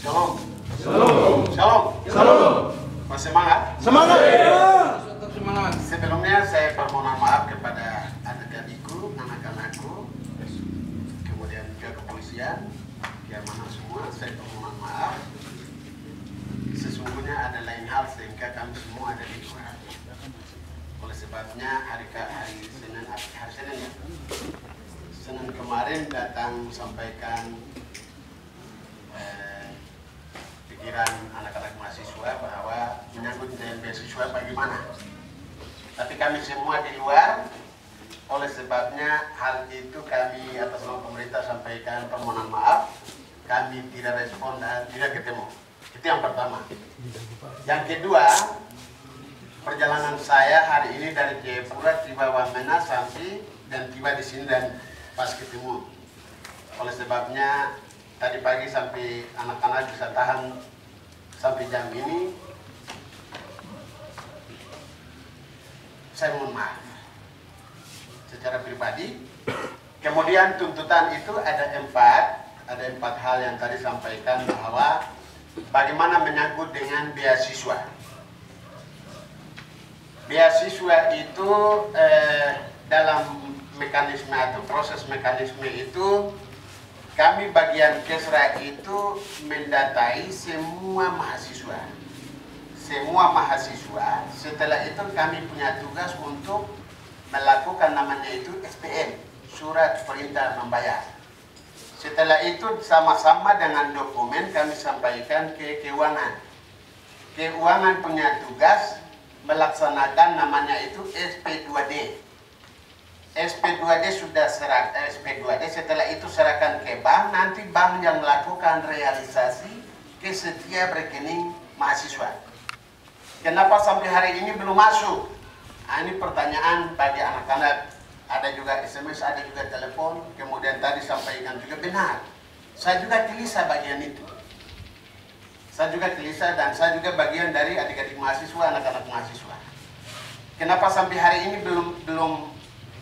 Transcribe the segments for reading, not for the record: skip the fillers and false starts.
Shalom. Shalom. Shalom. Shalom. Masih semangat? Semangat. Semangat. Sebelumnya saya permohonan maaf kepada adik-adikku, anak-anakku, kemudian pihak kepolisian, keamanan semua. Saya permohonan maaf. Sesungguhnya ada lain hal sehingga kami semua ada di luar. Oleh sebabnya hari Senin ya. Senin kemarin datang sampaikan pikiran anak-anak mahasiswa bahwa menyangkut dengan beasiswa bagaimana. Tapi kami semua di luar, oleh sebabnya hal itu kami atas nama pemerintah sampaikan permohonan maaf. Kami tidak respon dan tidak ketemu. Itu yang pertama. Yang kedua, perjalanan saya hari ini dari Jayapura tiba Wamena sampai dan tiba di sini dan pas ketemu. Oleh sebabnya tadi pagi sampai anak-anak bisa tahan sampai jam ini. Saya mohon maaf secara pribadi. Kemudian tuntutan itu ada empat hal yang tadi sampaikan bahwa bagaimana menyangkut dengan beasiswa. Beasiswa itu dalam mekanisme atau proses mekanisme itu kami bagian Kesra itu mendatai semua mahasiswa. Setelah itu kami punya tugas untuk melakukan namanya itu SPM, surat perintah membayar. Setelah itu sama-sama dengan dokumen kami sampaikan ke keuangan. Keuangan punya tugas melaksanakan namanya itu SP2D. SP2D sudah SP2D, setelah itu serahkan ke bank, nanti bank yang melakukan realisasi ke setiap rekening mahasiswa. Kenapa sampai hari ini belum masuk? Nah, ini pertanyaan bagi anak-anak. Ada juga SMS, ada juga telepon, kemudian tadi sampaikan juga benar. Saya juga gelisah bagian itu. Saya juga gelisah dan saya juga bagian dari adik-adik mahasiswa, anak-anak mahasiswa. Kenapa sampai hari ini belum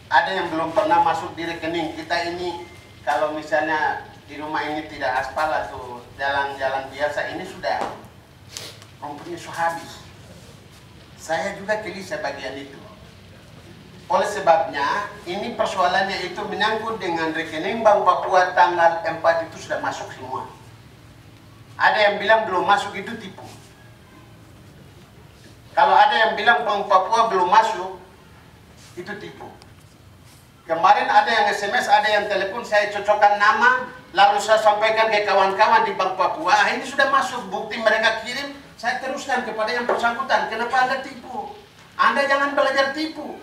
ada yang belum pernah masuk di rekening kita ini? Kalau misalnya di rumah ini tidak aspal atau jalan-jalan biasa ini sudah rumputnya sudah habis. Saya juga gelisah bagian itu. Oleh sebabnya ini persoalannya itu menyangkut dengan rekening Bank Papua tanggal 4 itu sudah masuk semua. Ada yang bilang belum masuk, itu tipu. Kalau ada yang bilang Bank Papua belum masuk, itu tipu. Kemarin ada yang SMS, ada yang telepon, saya cocokkan nama, lalu saya sampaikan ke kawan-kawan di Bank Papua, ini sudah masuk, bukti mereka kirim, saya teruskan kepada yang bersangkutan. Kenapa Anda tipu? Anda jangan belajar tipu.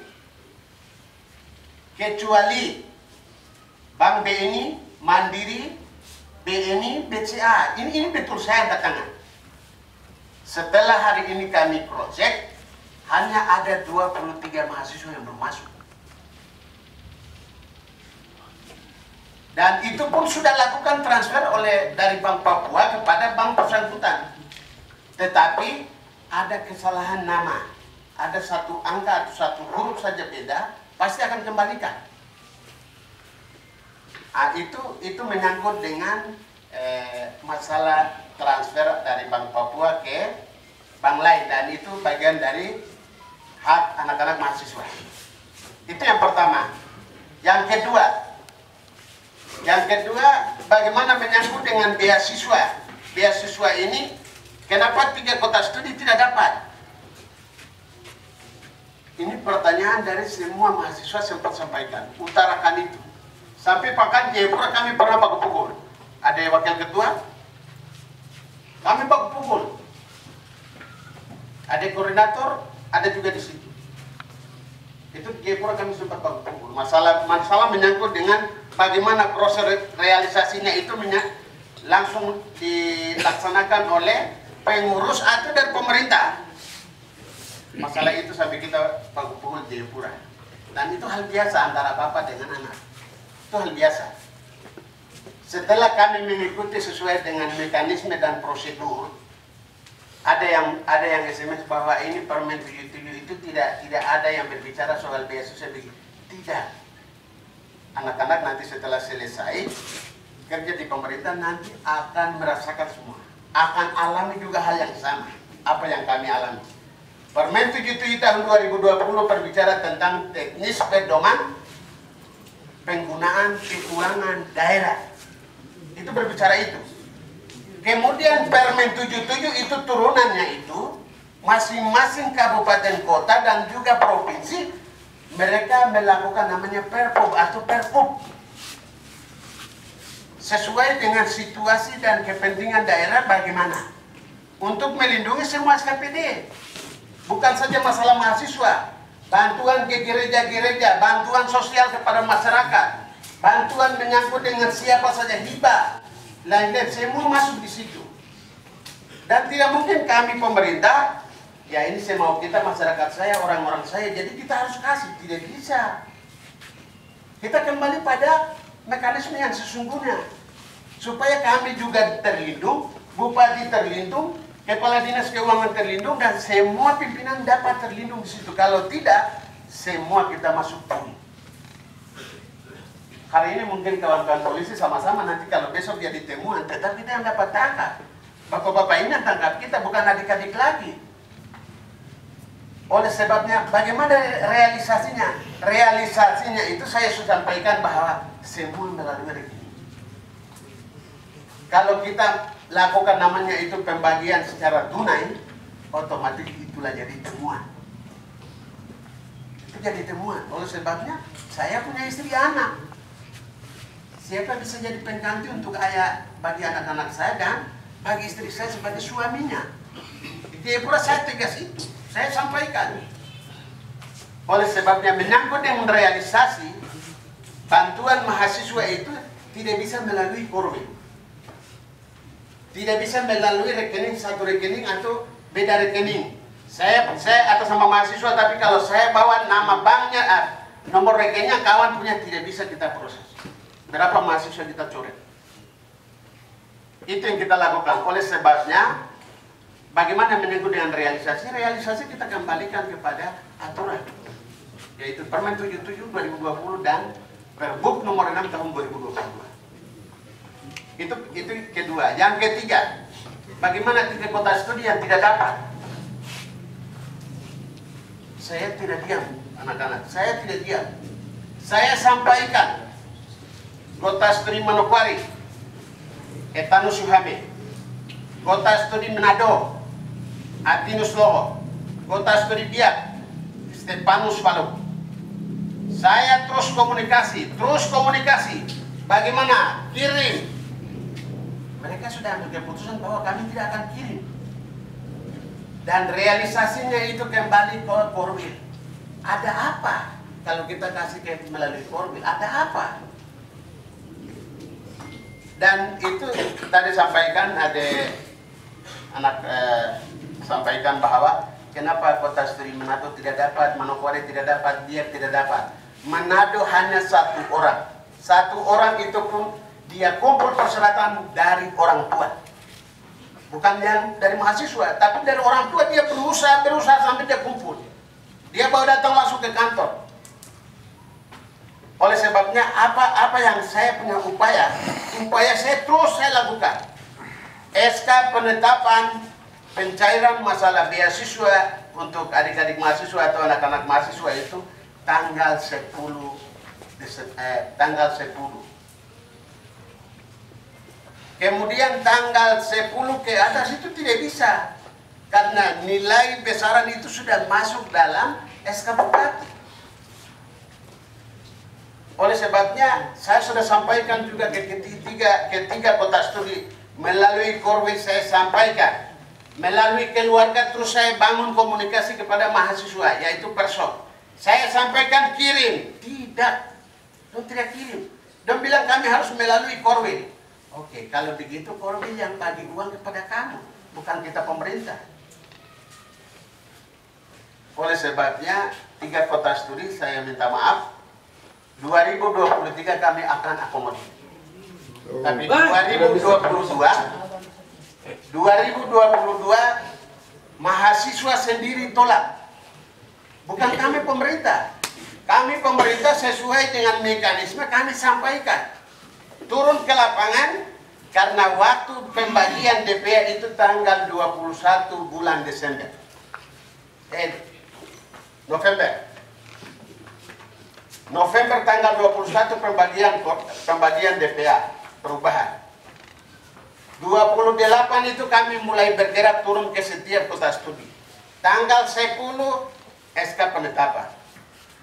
Kecuali Bank BNI, Mandiri, BNI, BCA, ini betul saya katakan. Setelah hari ini kami project, hanya ada 23 mahasiswa yang belum masuk. Dan itu pun sudah lakukan transfer dari Bank Papua kepada bank bersangkutan. Tetapi ada kesalahan nama, ada satu angka atau satu huruf saja beda, pasti akan kembalikan. Nah, itu menyangkut dengan masalah transfer dari Bank Papua ke bank lain, dan itu bagian dari hak anak-anak mahasiswa. Itu yang pertama. Yang kedua, bagaimana menyangkut dengan beasiswa. Beasiswa ini, kenapa 3 kota studi tidak dapat? Ini pertanyaan dari semua mahasiswa sempat sampaikan, utarakan itu. Sampai Pakan Jayapura kami pernah baku pukul. Ada wakil ketua, kami baku pukul. Ada koordinator, ada juga di situ. Itu Jayapura kami sempat baku pukul. Masalah menyangkut dengan bagaimana proses realisasinya itu langsung dilaksanakan oleh pengurus atau dari pemerintah. Masalah itu sampai kita baku pukul Jayapura. Dan itu hal biasa antara bapak dengan anak. Itu hal biasa. Setelah kami mengikuti sesuai dengan mekanisme dan prosedur, ada yang SMS bahwa ini Permen 77 itu tidak ada yang berbicara soal beasiswa begitu. Tidak. Anak-anak nanti setelah selesai kerja di pemerintah nanti akan merasakan semua. akan alami juga hal yang sama apa yang kami alami. Permen 77 tahun 2020 berbicara tentang teknis pedoman penggunaan keuangan daerah. Itu berbicara itu. Kemudian Permen 77 itu turunannya itu masing-masing kabupaten kota dan juga provinsi mereka melakukan namanya Perpub atau Perpub sesuai dengan situasi dan kepentingan daerah bagaimana untuk melindungi semua SKPD, bukan saja masalah mahasiswa, bantuan ke gereja-gereja, bantuan sosial kepada masyarakat, bantuan menyangkut dengan siapa saja, hibah, lain-lain, semua masuk di situ. Dan tidak mungkin kami pemerintah, ya ini semau kita, masyarakat saya, orang-orang saya, jadi kita harus kasih, tidak bisa. Kita kembali pada mekanisme yang sesungguhnya, supaya kami juga terlindung, bupati terlindung, kepala dinas keuangan terlindung, dan semua pimpinan dapat terlindung di situ. Kalau tidak, semua kita masuk pun. Hari ini mungkin kawan-kawan polisi sama-sama, nanti kalau besok jadi temuan, tetap kita yang dapat tangkap. Bapak-bapak ini yang tangkap kita, bukan adik-adik lagi. Oleh sebabnya, bagaimana realisasinya? Realisasinya itu saya sudah sampaikan bahwa semua melalui rekening. Kalau kita lakukan namanya itu pembagian secara tunai, otomatis itulah jadi temuan. Itu jadi temuan. Oleh sebabnya, saya punya istri anak. Siapa bisa jadi pengganti untuk ayah bagi anak-anak saya dan bagi istri saya sebagai suaminya? Dia pula saya tegas itu. Saya sampaikan. Oleh sebabnya menyangkut dengan realisasi bantuan mahasiswa itu tidak bisa melalui korwil, tidak bisa melalui rekening satu rekening atau beda rekening. Saya atas nama mahasiswa, tapi kalau saya bawa nama banknya, nomor rekeningnya kawan punya, tidak bisa kita proses. Berapa mahasiswa kita coret? Itu yang kita lakukan. Oleh sebabnya bagaimana menyangkut dengan realisasi? Realisasi kita kembalikan kepada aturan, yaitu Permen 77 2020 dan Perbup nomor 6 tahun 2022. Itu kedua. Yang ketiga, bagaimana 3 kota studi yang tidak dapat? Saya tidak diam, anak-anak. Saya tidak diam. Saya sampaikan kota studi Manokwari, Etanus Suhame, kota studi Manado, Atinus Loho, kota studi Biak, Stepanus Palu. Saya terus komunikasi. Bagaimana? Kirim. Mereka sudah ambil keputusan bahwa kami tidak akan kirim. Dan realisasinya itu kembali ke korwil. Ada apa kalau kita kasih melalui korwil? Ada apa? Dan itu tadi sampaikan, ada anak sampaikan bahwa kenapa kota studi Manado tidak dapat, Manokwari tidak dapat, dia tidak dapat. Manado hanya 1 orang. 1 orang itu pun dia kumpul persyaratan dari orang tua. Bukan yang dari mahasiswa, tapi dari orang tua. Dia berusaha sampai dia kumpul. Dia baru datang langsung ke kantor. Oleh sebabnya apa yang saya punya upaya saya terus saya lakukan. SK penetapan pencairan masalah beasiswa untuk adik-adik mahasiswa atau anak-anak mahasiswa itu tanggal 10. Kemudian tanggal 10 ke atas itu tidak bisa, karena nilai besaran itu sudah masuk dalam SK Bupati. Oleh sebabnya saya sudah sampaikan juga ke ketiga kota studi melalui korwil. Saya sampaikan melalui keluarga, terus saya bangun komunikasi kepada mahasiswa, yaitu Perso. Saya sampaikan kirim, tidak kirim. Dan bilang kami harus melalui korwil. Oke, kalau begitu korwil yang bagi uang kepada kamu, bukan kita pemerintah. Oleh sebabnya 3 kota studi saya minta maaf. 2023 kami akan akomodir. Tapi 2022 mahasiswa sendiri tolak. Bukan kami pemerintah. Kami pemerintah sesuai dengan mekanisme kami sampaikan. Turun ke lapangan, karena waktu pembagian DPR itu tanggal 21 bulan Desember. November tanggal 21 pembagian DPA perubahan. 28 itu kami mulai bergerak turun ke setiap kota studi. Tanggal 10 SK penetapan.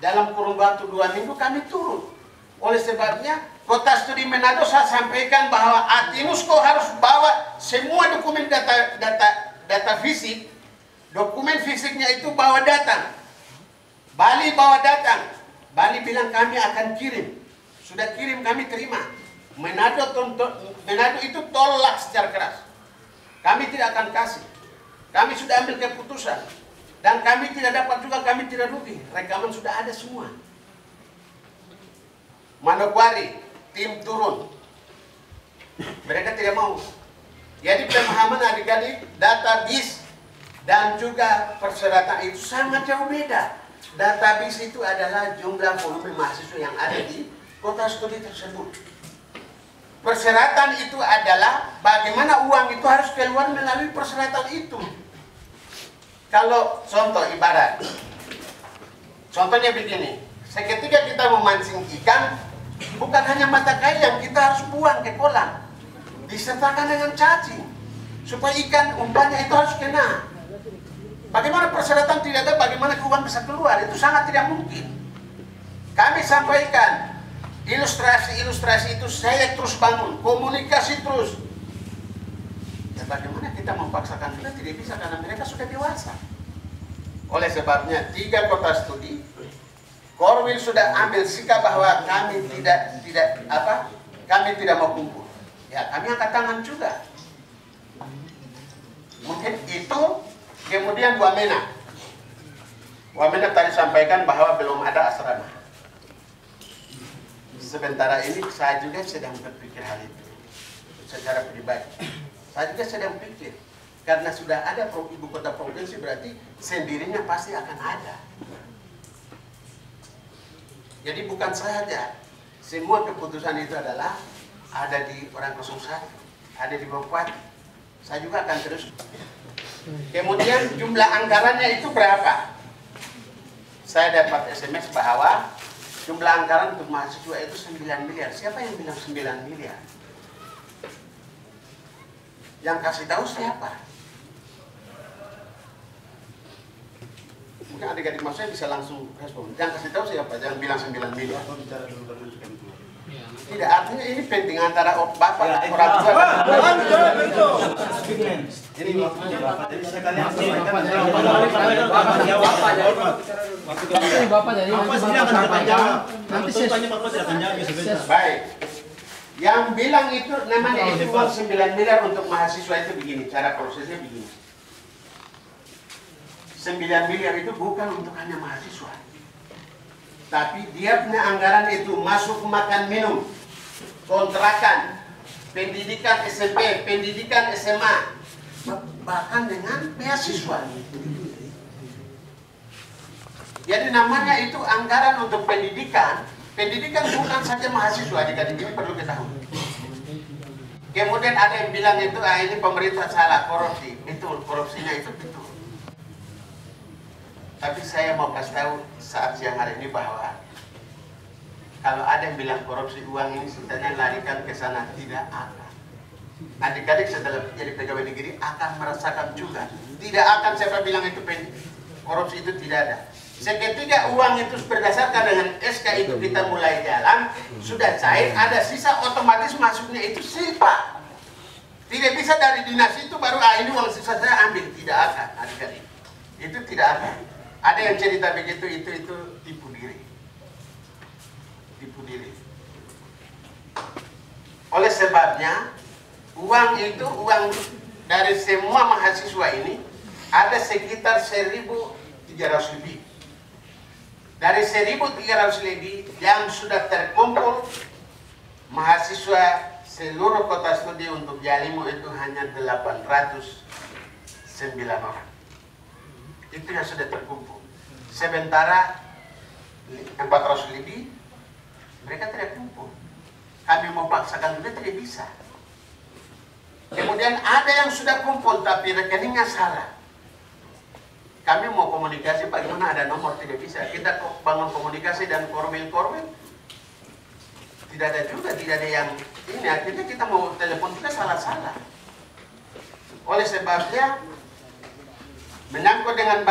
Dalam kurun waktu 2 minggu kami turun. Oleh sebabnya Kota Studi Manado saya sampaikan bahwa Atinusko harus bawa semua dokumen data fisik. Dokumen fisiknya itu bawa datang. Bali bawa datang. Bali bilang kami akan kirim. Sudah kirim, kami terima. Manado itu tolak secara keras. Kami tidak akan kasih. Kami sudah ambil keputusan. Dan kami tidak dapat juga, kami tidak rugi. Rekaman sudah ada semua. Manokwari, tim turun. Mereka tidak mau. Jadi pemahaman adik-adik, database dan juga persyaratan itu sangat jauh beda. Database itu adalah jumlah volume mahasiswa yang ada di kota studi tersebut. Persyaratan itu adalah bagaimana uang itu harus keluar melalui persyaratan itu. Kalau contoh ibarat, contohnya begini, seketika kita memancing ikan, bukan hanya mata kail yang kita harus buang ke kolam, disertakan dengan cacing, supaya ikan umpannya itu harus kena. Bagaimana persyaratan tidak ada, bagaimana uang bisa keluar, itu sangat tidak mungkin. Kami sampaikan, ilustrasi-ilustrasi itu saya terus bangun, komunikasi terus. Ya bagaimana kita memaksakan, kita tidak bisa karena mereka sudah dewasa. Oleh sebabnya 3 kota studi, Korwil sudah ambil sikap bahwa kami tidak mau kumpul. Ya kami angkat tangan juga. Mungkin itu. Kemudian Wamena tadi sampaikan bahwa belum ada asrama. Sementara ini saya juga sedang berpikir hal itu secara pribadi. Saya juga sedang pikir karena sudah ada ibu kota provinsi, berarti sendirinya pasti akan ada. Jadi bukan saja semua keputusan itu adalah ada di orang 01, ada di Bupati. Saya juga akan terus. Kemudian jumlah anggarannya itu berapa? Saya dapat SMS bahwa jumlah anggaran untuk mahasiswa itu 9 miliar. Siapa yang bilang 9 miliar? Yang kasih tahu siapa? Mungkin adik-adik mas saya bisa langsung respon. Yang kasih tahu siapa? Jangan bilang 9 miliar. Tidak, artinya ini penting antara bapak dan orang tua. Ini bapak jadi baik. Yang bilang itu namanya itu uang 9 miliar untuk mahasiswa itu begini, cara prosesnya begini. 9 miliar itu bukan untuk hanya mahasiswa. Tapi dia punya anggaran itu masuk makan minum, kontrakan, pendidikan SMP, pendidikan SMA, bahkan dengan beasiswa. Jadi namanya itu anggaran untuk pendidikan. Pendidikan bukan saja mahasiswa, adik-adik ini perlu ketahui. Kemudian ada yang bilang itu, ini pemerintah salah, korupsi. Betul, korupsinya itu betul. Tapi saya mau kasih tahu saat siang hari ini bahwa kalau ada yang bilang korupsi uang ini sebenarnya larikan ke sana, tidak akan. Adik-adik setelah jadi pegawai negeri akan merasakan juga. Tidak akan siapa bilang itu korupsi itu tidak ada. Seketika uang itu berdasarkan dengan SK itu kita mulai jalan, sudah cair, ada sisa otomatis masuknya itu silpa. Tidak bisa dari dinas itu baru ini uang sisa saya ambil, tidak akan adik-adik. Itu tidak akan. Ada yang cerita begitu, itu tipu diri. Tipu diri. Oleh sebabnya, uang itu, uang dari semua mahasiswa ini, ada sekitar 1.300 lebih. Dari 1.300 lebih yang sudah terkumpul, mahasiswa seluruh kota studi untuk Yalimo itu hanya 809 orang. Itu yang sudah terkumpul. Sementara 400 lebih mereka tidak kumpul. Kami mau paksakan juga tidak bisa. Kemudian ada yang sudah kumpul tapi rekeningnya salah. Kami mau komunikasi, bagaimana ada nomor, tidak bisa. Kita bangun komunikasi dan korwil-korwil, tidak ada juga, tidak ada yang ini. Akhirnya kita mau telepon juga salah-salah. Oleh sebabnya, menyangkut dengan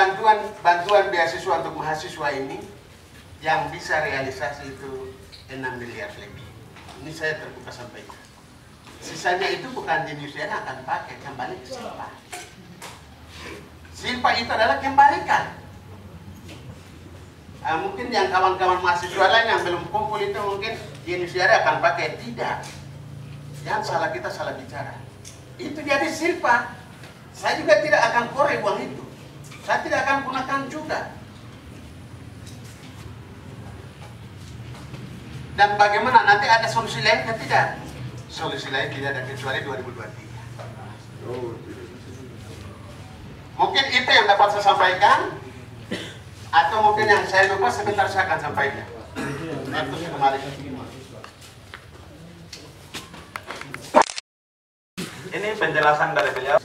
bantuan beasiswa untuk mahasiswa ini, yang bisa realisasi itu 6 miliar lebih. Ini saya terbuka sampaikan. Sisanya itu bukan jenis yang akan pakai, kembali ke Silpa. Silpa itu adalah kembalikan. Mungkin yang kawan-kawan mahasiswa lain yang belum kumpul itu mungkin jenis akan pakai, tidak. Jangan salah, kita salah bicara. Itu jadi Silpa. Saya juga tidak akan korek uang itu. Saya tidak akan gunakan juga. Dan bagaimana nanti ada solusi lain atau tidak? Solusi lain tidak ada kecuali 2023. Mungkin itu yang dapat saya sampaikan, atau mungkin yang saya lupa sebentar saya akan sampaikan. Waktu kembali. Ini penjelasan dari beliau.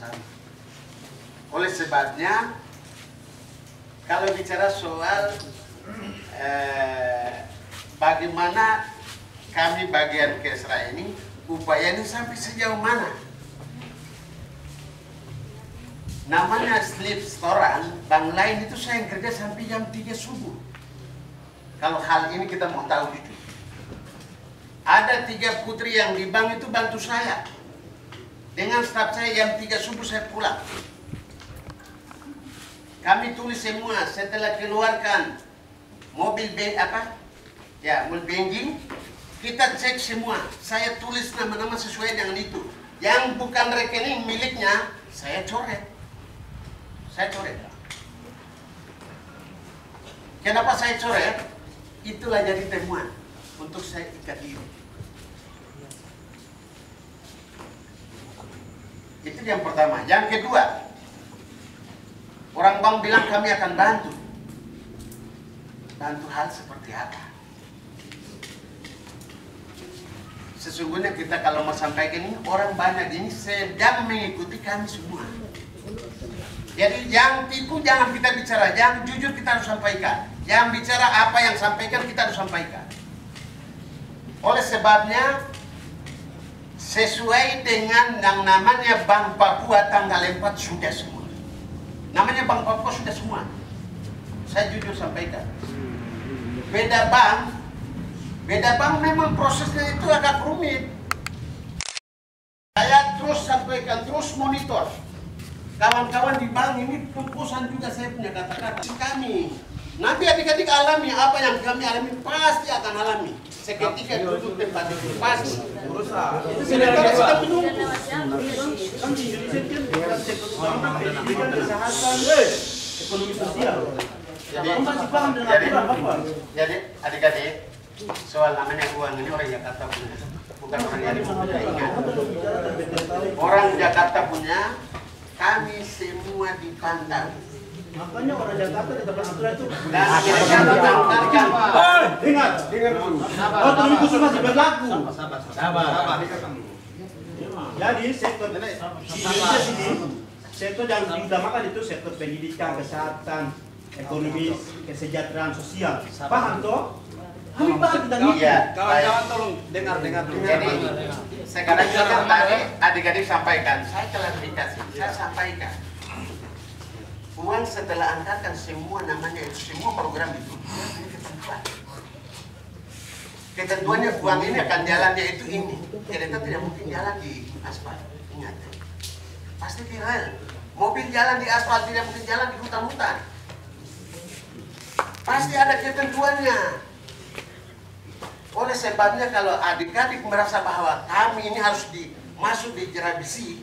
Oleh sebabnya, kalau bicara soal bagaimana kami bagian Kesra ini, upayanya sampai sejauh mana? Namanya sleep storan, bank lain itu saya yang kerja sampai jam 3 subuh. Kalau hal ini kita mau tahu itu. Ada 3 putri yang di bank itu bantu saya. Dengan staf saya jam 3 subuh saya pulang. Kami tulis semua setelah keluarkan mobil banking, kita cek semua. Saya tulis nama-nama sesuai dengan itu. Yang bukan rekening miliknya, saya coret. Kenapa saya coret? Itulah jadi temuan untuk saya ikat ini. Itu yang pertama. Yang kedua, orang bank bilang kami akan bantu. Bantu hal seperti apa? Sesungguhnya kita kalau mau sampaikan ini, orang banyak ini sedang mengikuti kami semua. Jadi yang tipu jangan kita bicara, yang jujur kita harus sampaikan. Yang bicara apa yang sampaikan kita harus sampaikan. Oleh sebabnya, sesuai dengan yang namanya Bank Papua tanggal 4 sudah semua. Namanya Bank Papua sudah semua. Saya jujur sampaikan. Beda bank memang prosesnya itu agak rumit. Saya terus sampaikan, terus monitor. Kawan-kawan di bank ini putusan juga saya punya kata-kata. Kami nanti adik-adik alami apa yang kami alami, pasti akan alami. Seketika duduk tempat itu pasti. Sementara kita menunggu. Ekonomi sosial. Jadi adik-adik, soal namanya uang ini orang Jakarta punya, bukan orang yang ingat. Orang Jakarta punya. Kami semua dipandang. Makanya orang Jakarta di tempat aturan itu. Dan dengar dulu. Otonomi khusus masih berlaku. Sabar. Jadi sektor yang diutamakan itu sektor pendidikan, kesehatan, ekonomi, kesejahteraan sosial. Paham toh? Kami paham kita nih. Kawan-kawan tolong dengar dulu. Jadi sekarang juga tadi adik-adik sampaikan, saya klarifikasi, saya sampaikan. Uang setelah angkatkan semua namanya itu, semua program itu, ini ketentuan. Ketentuannya uang ini akan jalannya itu ini. Kereta tidak mungkin jalan di aspal, ingat. Pasti di rel. Mobil jalan di aspal, tidak mungkin jalan di hutan-hutan. Pasti ada ketentuannya. Oleh sebabnya kalau adik-adik merasa bahwa kami ini harus masuk di jerat besi,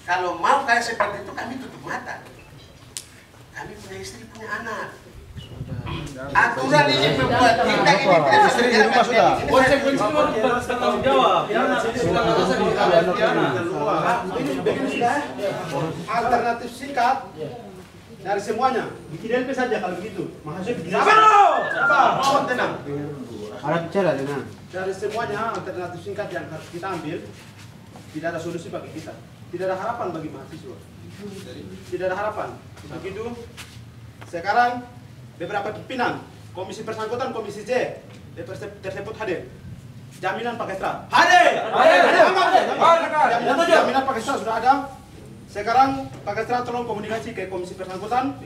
kalau mau kayak seperti itu kami tutup mata. Kami punya istri, punya anak. Aturan ini membuat kita ini tidak bisa berjalan. Konsekuensi bertanggung jawab. Alternatif singkat dari semuanya. Bikin LP saja kalau begitu. Mahasiswa bikin. Sabar, tenang. Ada bicara dengan Dari semuanya alternatif singkat yang harus kita ambil, tidak ada solusi bagi kita, tidak ada harapan bagi mahasiswa, tidak ada harapan. Begitu. Sekarang beberapa pimpinan komisi bersangkutan, komisi J tersebut hadir. Jaminan Pakistan hadir. Jaminan Pakistan sudah ada. Sekarang Pakistan tolong komunikasi ke komisi bersangkutan.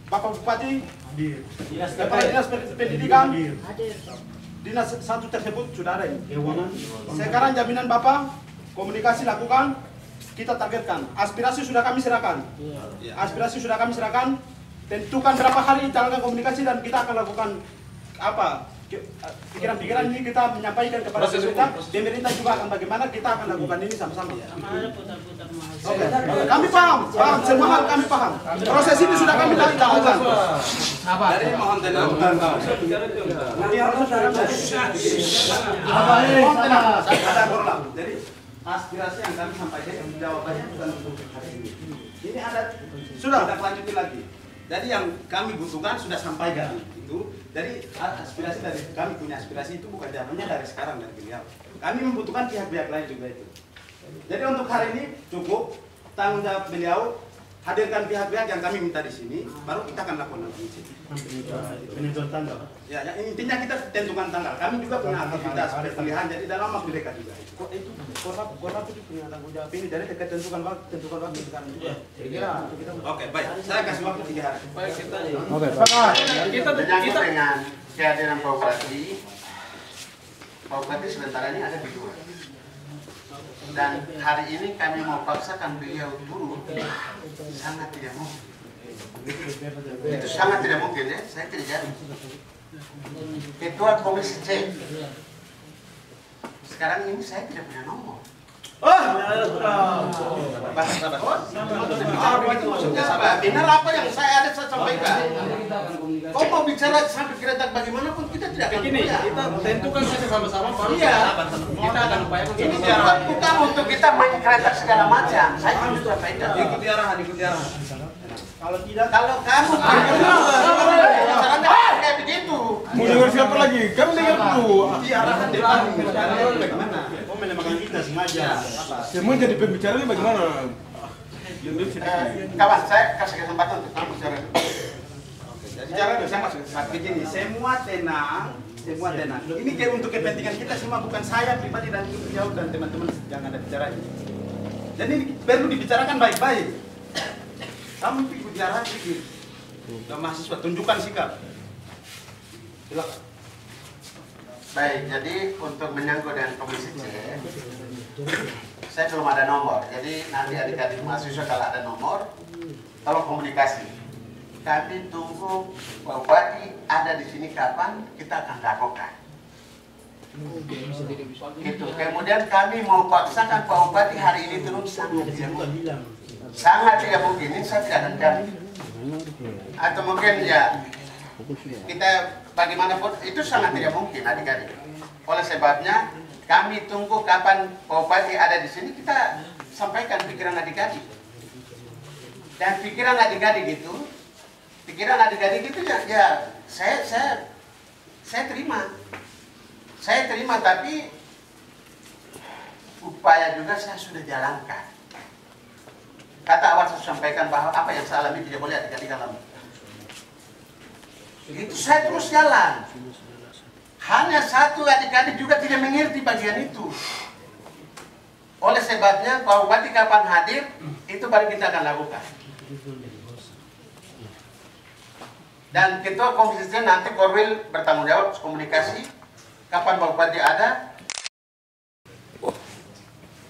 Bapak Bupati, Kepala Dinas Pendidikan, dinas satu tersebut sudah ada. Sekarang jaminan Bapak, komunikasi lakukan, kita targetkan. Aspirasi sudah kami serahkan. Aspirasi sudah kami serahkan. Tentukan berapa hari jalankan komunikasi dan kita akan lakukan apa? Pikiran-pikiran ini kita menyampaikan kepada pemerintah. Pemerintah juga akan bagaimana kita akan lakukan ini sama-sama. Oke. Kami paham, semua hal kami paham. Proses ini sudah kami lakukan. Dari mohon tenang. Jadi aspirasi yang kami sampaikan jawabannya bukan untuk hari ini. Ini ada sudah kita lanjutin lagi. Jadi yang kami butuhkan sudah sampaikan itu. Jadi aspirasi dari kami punya aspirasi itu bukan jawabannya dari sekarang dari beliau. Kami membutuhkan pihak-pihak lain juga itu. Jadi untuk hari ini cukup tanggung jawab beliau hadirkan pihak-pihak yang kami minta di sini, baru kita akan lakukan nanti. Penentuan tanggal. Ya, intinya kita tentukan tanggal. Kami juga punya aktivitas pilihan, jadi dalam waktu dekat juga. Kok itu korlap itu punya tanggung jawab ini, jadi kita tentukan waktu sekarang juga. Oke, baik. Saya kasih waktu 3 hari. Baik, kita. Oke, Pak. Kita dengan kehadiran Pak Bupati. Pak Bupati sementara ini ada di luar. Dan hari ini kami mau paksakan beliau turun, sangat tidak mungkin. Itu sangat tidak mungkin ya, saya tidak jadi. Ketua Komisi C. Sekarang ini saya tidak punya nomor. Benar apa yang saya sampaikan. Kau mau bicara sampai kereta bagaimanapun kita tidak akan punya. Kita tentukan saja sama-sama. Iya. Kita akan upayakan. Ini bukan untuk kita main kereta segala macam. Saya juga sampaikan. Ikuti arahan. Kalau tidak, Kalau kamu caranya kayak begitu. Mau dengar siapa lagi? Kamu dengar dulu. arahan depan bagaimana? Kau melemahkan kita sengaja. Semua jadi pembicaranya bagaimana? Kawan, saya kasih kesempatan untuk kamu bicara. Jadi jangan saya masuk begini, semua tenang. Ini untuk kepentingan kita semua, bukan saya pribadi dan beliau dan teman-teman yang ada bicara ini. Jadi ini perlu dibicarakan baik-baik. Kamu ikut arahan sedikit. Dan mahasiswa tunjukkan sikap. Silakan. Baik, jadi untuk menyangkut dengan Komisi C, saya belum ada nomor. Jadi nanti adik-adik mahasiswa kalau ada nomor, tolong komunikasi. Kami tunggu Pak Bupati ada di sini kapan kita akan lakukan. Gitu. Kemudian kami mau paksakan Pak Bupati hari ini turun sangat tidak mungkin. Sangat tidak mungkin. Ini saya tidak akan jamin. Atau mungkin ya kita bagaimanapun itu sangat tidak mungkin adik-adik. Oleh sebabnya kami tunggu kapan Pak Bupati ada di sini, kita sampaikan pikiran adik-adik. Dan pikiran adik-adik itu ya saya terima. Saya terima, tapi upaya juga saya sudah jalankan. Kata awal saya sampaikan bahwa apa yang saya alami tidak boleh adik-adik alami. Itu saya terus jalan. Hanya satu adik-adik juga tidak mengerti bagian itu. Oleh sebabnya Pak Bupati kapan hadir, itu baru kita akan lakukan. Dan Ketua Komisi C nanti Korwil bertanggung jawab komunikasi kapan Pak Bupati ada.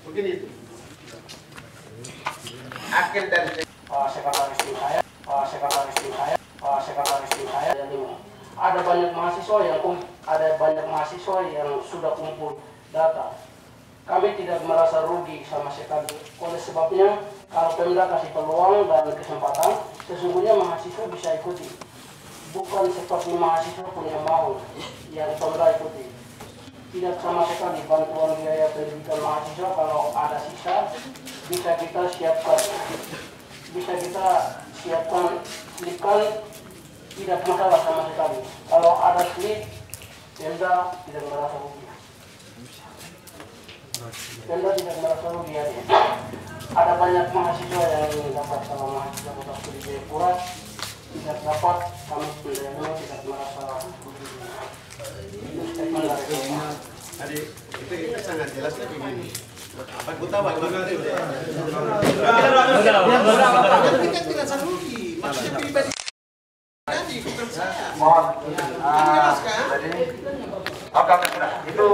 Begini itu. Akhir dari sekretaris tim saya ada banyak mahasiswa yang sudah kumpul data. Kami tidak merasa rugi sama sekali. Oleh sebabnya kalau Pemda kasih peluang dan kesempatan, sesungguhnya mahasiswa bisa ikuti. Bukan seperti mahasiswa punya mau yang Pemda ikuti. Tidak sama sekali bantuan biaya pendidikan mahasiswa, kalau ada sisa bisa kita siapkan slipkan, tidak masalah sama sekali. Kalau ada slip, Pemda tidak merasa rugi. Pemda tidak merasa rugi ya. Ada banyak mahasiswa yang dapat sama mahasiswa Kota Studi Jayapura tidak dapat, kami pendayanya tidak merasa rugi. Statement dari Bapak. Tadi itu sangat jelas ya begini. Apa kita bagaimana? Kita tidak sangat rugi. Maksudnya pribadi. Jadi bukan saya. Mohon. Jelas kan? Oke, sudah. Itu